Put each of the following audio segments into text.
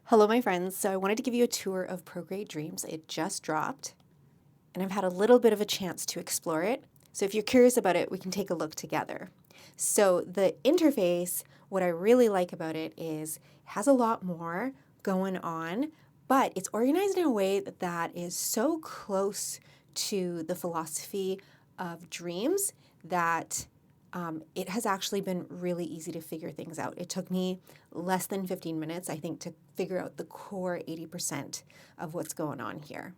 Hello, my friends. So I wanted to give you a tour of Procreate Dreams. It just dropped, and I've had a little bit of a chance to explore it. So if you're curious about it, we can take a look together. So the interface, what I really like about it is it has a lot more going on, but it's organized in a way that is so close to the philosophy of dreams that it has actually been really easy to figure things out. It took me less than 15 minutes, I think, to figure out the core 80% of what's going on here.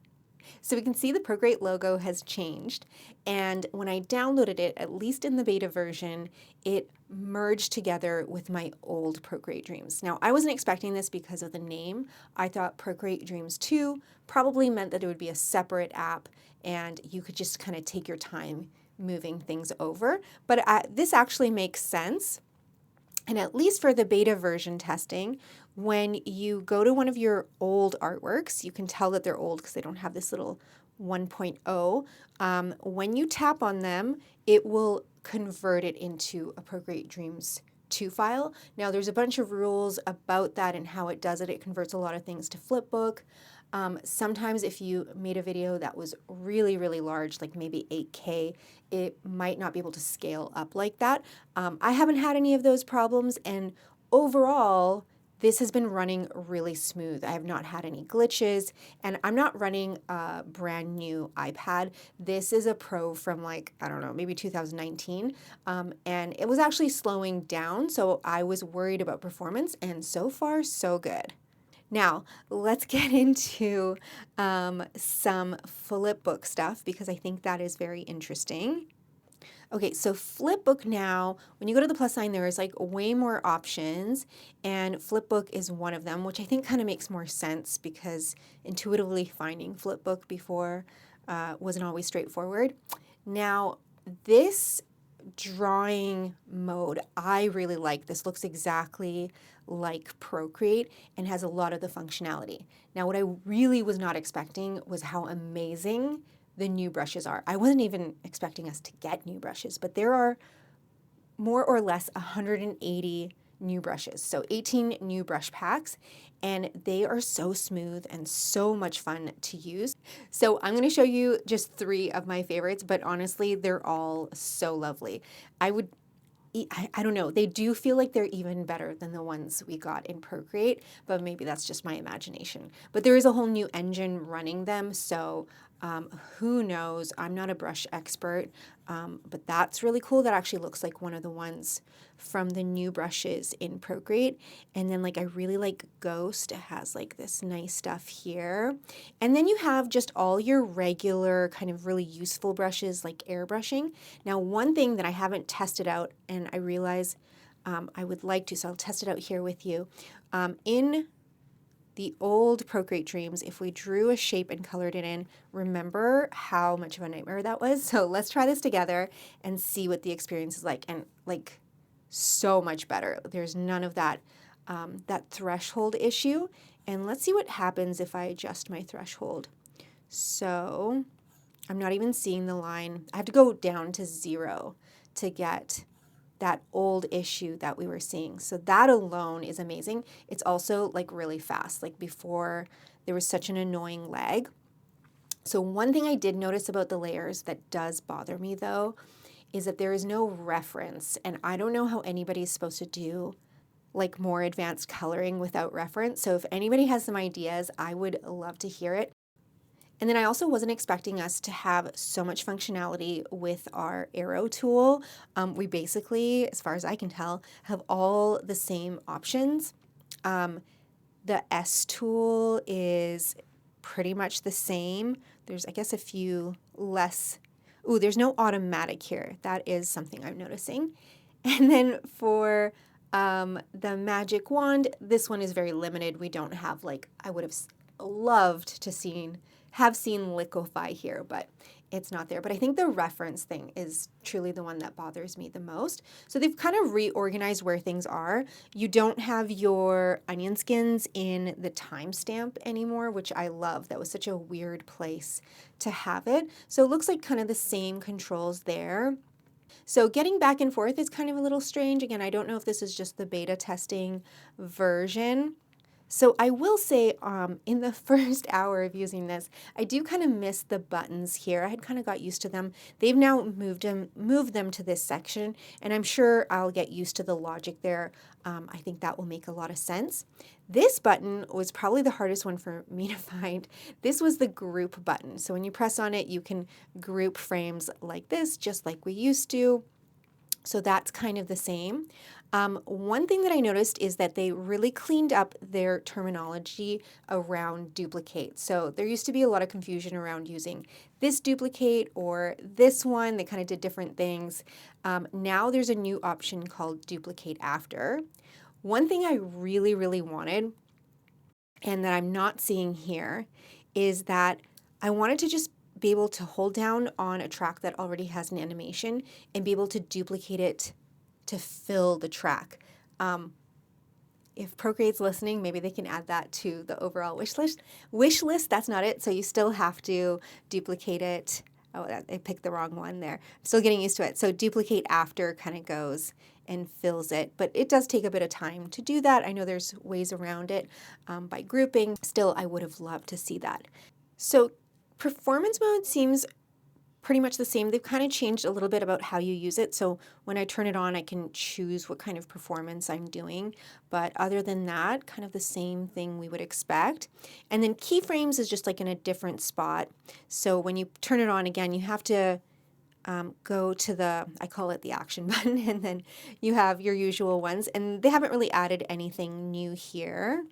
So we can see the Procreate logo has changed, and when I downloaded it, at least in the beta version, it merged together with my old Procreate Dreams. Now, I wasn't expecting this because of the name. I thought Procreate Dreams 2 probably meant that it would be a separate app and you could just kind of take your time moving things over, but this actually makes sense. And at least for the beta version testing, when you go to one of your old artworks, you can tell that they're old because they don't have this little 1.0. When you tap on them, it will convert it into a Procreate Dreams 2 file. Now, there's a bunch of rules about that and how it does it. It converts a lot of things to flipbook. Sometimes if you made a video that was really, really large, like maybe 8K, it might not be able to scale up like that. I haven't had any of those problems, and overall, this has been running really smooth. I have not had any glitches, and I'm not running a brand new iPad. This is a Pro from like, I don't know, maybe 2019, and it was actually slowing down, so I was worried about performance, and so far, so good. Now, let's get into some flipbook stuff because I think that is very interesting. Okay, so flipbook now, when you go to the plus sign, there is like way more options, and flipbook is one of them, which I think kind of makes more sense because intuitively finding flipbook before wasn't always straightforward. Now, this drawing mode, I really like. This looks exactly like Procreate and has a lot of the functionality. Now, what I really was not expecting was how amazing the new brushes are. I wasn't even expecting us to get new brushes, but there are more or less 180 new brushes. So 18 new brush packs, and they are so smooth and so much fun to use. So I'm going to show you just 3 of my favorites, but honestly, they're all so lovely. I don't know, they do feel like they're even better than the ones we got in Procreate, but maybe that's just my imagination. But there is a whole new engine running them, so who knows? I'm not a brush expert, but that's really cool. That actually looks like one of the ones from the new brushes in Procreate. And then like I really like Ghost. It has like this nice stuff here. And then you have just all your regular kind of really useful brushes like airbrushing. Now, one thing that I haven't tested out and I realize I would like to, so I'll test it out here with you. In the old Procreate Dreams, if we drew a shape and colored it in, remember how much of a nightmare that was? So let's try this together and see what the experience is like. And like so much better. There's none of that, that threshold issue. And let's see what happens if I adjust my threshold. So I'm not even seeing the line. I have to go down to 0 to get that old issue that we were seeing. So that alone is amazing. It's also like really fast. Like before, there was such an annoying lag. So one thing I did notice about the layers that does bother me though, is that there is no reference. And I don't know how anybody's supposed to do like more advanced coloring without reference. So if anybody has some ideas, I would love to hear it. And then I also wasn't expecting us to have so much functionality with our arrow tool. We basically, as far as I can tell, have all the same options. The S tool is pretty much the same. There's, I guess, a few less. Ooh, there's no automatic here. That is something I'm noticing. And then for the magic wand, this one is very limited. We don't have like, I would have loved to have seen liquefy here, but it's not there. But I think the reference thing is truly the one that bothers me the most. So they've kind of reorganized where things are. You don't have your onion skins in the timestamp anymore, which I love. That was such a weird place to have it. So it looks like kind of the same controls there. So getting back and forth is kind of a little strange. Again, I don't know if this is just the beta testing version. So I will say in the first hour of using this, I do kind of miss the buttons here. I had kind of got used to them. They've now moved them to this section, and I'm sure I'll get used to the logic there. I think that will make a lot of sense. This button was probably the hardest one for me to find. This was the group button. So when you press on it, you can group frames like this, just like we used to. So that's kind of the same. One thing that I noticed is that they really cleaned up their terminology around duplicate. So there used to be a lot of confusion around using this duplicate or this one. They kind of did different things. Now there's a new option called duplicate after. One thing I really, really wanted and that I'm not seeing here is that I wanted to just be able to hold down on a track that already has an animation and be able to duplicate it to fill the track. If Procreate's listening, maybe they can add that to the overall wish list. Wish list, that's not it. So you still have to duplicate it. Oh, I picked the wrong one there. I'm still getting used to it. So duplicate after kind of goes and fills it, but it does take a bit of time to do that. I know there's ways around it by grouping. Still, I would have loved to see that. So performance mode seems pretty much the same. They've kind of changed a little bit about how you use it. So when I turn it on, I can choose what kind of performance I'm doing. But other than that, kind of the same thing we would expect. And then keyframes is just like in a different spot. So when you turn it on again, you have to go to the, I call it the action button, and then you have your usual ones. And they haven't really added anything new here.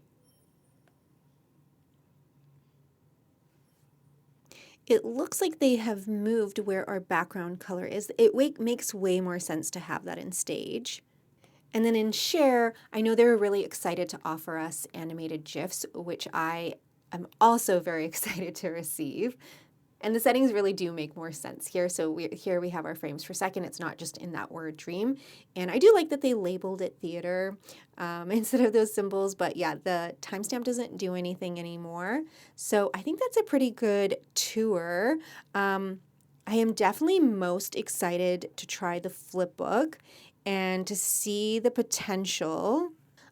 It looks like they have moved where our background color is. It makes way more sense to have that in Stage. And then in Share, I know they were really excited to offer us animated GIFs, which I am also very excited to receive. And the settings really do make more sense here. So here we have our frames per second. It's not just in that word dream. And I do like that they labeled it theater instead of those symbols. But yeah, the timestamp doesn't do anything anymore. So I think that's a pretty good tour. I am definitely most excited to try the flipbook and to see the potential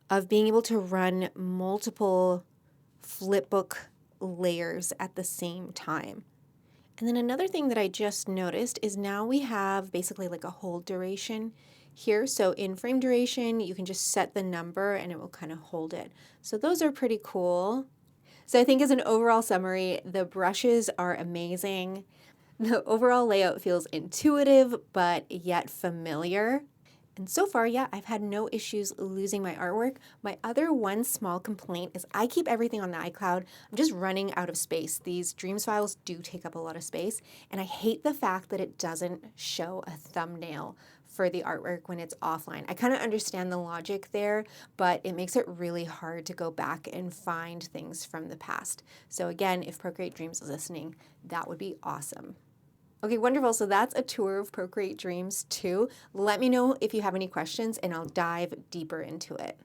of being able to run multiple flipbook layers at the same time. And then another thing that I just noticed is now we have basically like a hold duration here. So in frame duration, you can just set the number and it will kind of hold it. So those are pretty cool. So I think as an overall summary, the brushes are amazing. The overall layout feels intuitive, but yet familiar. And so far, yeah, I've had no issues losing my artwork. My other one small complaint is I keep everything on the iCloud. I'm just running out of space. These Dreams files do take up a lot of space, and I hate the fact that it doesn't show a thumbnail for the artwork when it's offline. I kind of understand the logic there, but it makes it really hard to go back and find things from the past. So again, if Procreate Dreams is listening, that would be awesome. Okay, wonderful. So that's a tour of Procreate Dreams 2. Let me know if you have any questions and I'll dive deeper into it.